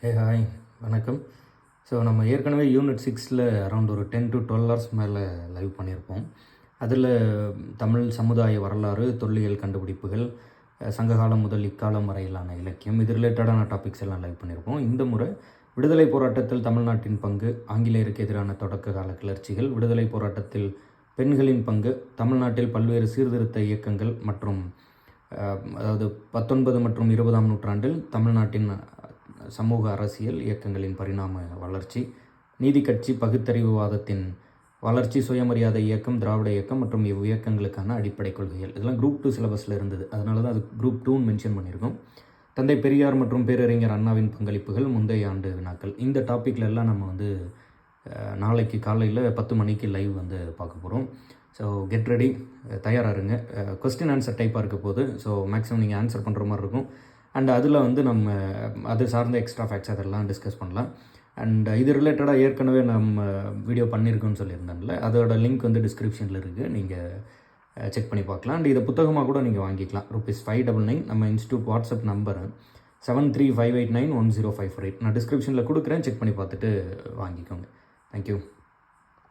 Hi வணக்கம். So நம்ம ஏற்கனவே யூனிட் 6ல் அரௌண்ட் ஒரு 10 to 12 ஹவர்ஸ் மேலே லைவ் பண்ணியிருப்போம். அதில் தமிழ் சமுதாய வரலாறு, தொல்லியல் கண்டுபிடிப்புகள், சங்ககாலம் முதல் இக்காலம் வரையிலான இலக்கியம், இது ரிலேட்டடான டாபிக்ஸ் எல்லாம் லைவ் பண்ணியிருப்போம். இந்த முறை விடுதலை போராட்டத்தில் தமிழ்நாட்டின் பங்கு, ஆங்கிலேயருக்கு எதிரான தொடக்க கால கிளர்ச்சிகள், விடுதலை போராட்டத்தில் பெண்களின் பங்கு, தமிழ்நாட்டில் பல்வேறு சீர்திருத்த இயக்கங்கள் மற்றும் அதாவது 19 மற்றும் 20ஆம் நூற்றாண்டில் தமிழ்நாட்டின் சமூக அரசியல் இயக்கங்களின் பரிணாம வளர்ச்சி, நீதி கட்சி, பகுத்தறிவுவாதத்தின் வளர்ச்சி, சுயமரியாதை இயக்கம், திராவிட இயக்கம் மற்றும் இவ்வியக்கங்களுக்கான அடிப்படை கொள்கைகள், இதெல்லாம் குரூப் 2 சிலபஸில் இருந்தது. அதனால தான் அது குரூப் 2ன்னு மென்ஷன் பண்ணியிருக்கோம். தந்தை பெரியார் மற்றும் பேரறிஞர் அண்ணாவின் பங்களிப்புகள், முந்தைய ஆண்டு வினாக்கள், இந்த டாப்பிக்கில் எல்லாம் நம்ம நாளைக்கு காலையில் 10 மணிக்கு லைவ் பார்க்க போகிறோம். ஸோ கெட் ரெடி, தயாராக இருங்க. கொஸ்டின் ஆன்சர் டைப்பாக இருக்க போது, ஸோ மேக்ஸிமம் நீங்கள் ஆன்சர் பண்ணுற மாதிரி இருக்கும். அண்ட் அதில் நம்ம அது சார்ந்த எக்ஸ்ட்ரா ஃபேக்ட்ஸ் அதெல்லாம் டிஸ்கஸ் பண்ணலாம். அண்ட் இது ரிலேட்டடாக ஏற்கனவே நம்ம வீடியோ பண்ணியிருக்கோன்னு சொல்லியிருந்தேன்ல, அதோட லிங்க் டிஸ்கிரிப்ஷனில் இருக்குது, நீங்கள் செக் பண்ணி பார்க்கலாம். அண்ட் இதை புத்தகமாக கூட நீங்கள் வாங்கிக்கலாம். ₹599. நம்ம இன்ஸ்டியூட் வாட்ஸ்அப் நம்பர் 7358910548 நான் டிஸ்கிரிப்ஷனில் கொடுக்குறேன், செக் பண்ணி பார்த்துட்டு வாங்கிக்கோங்க. தேங்க்யூ.